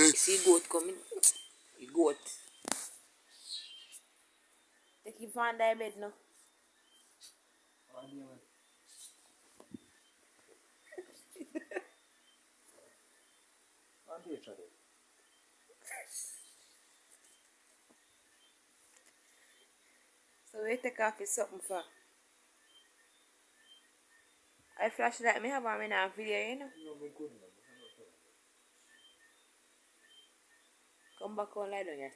You see goat coming? The goat. Take him from under bed now. So we take off his something for. I flashlight me have on me now video, you know. Come back on lie down here.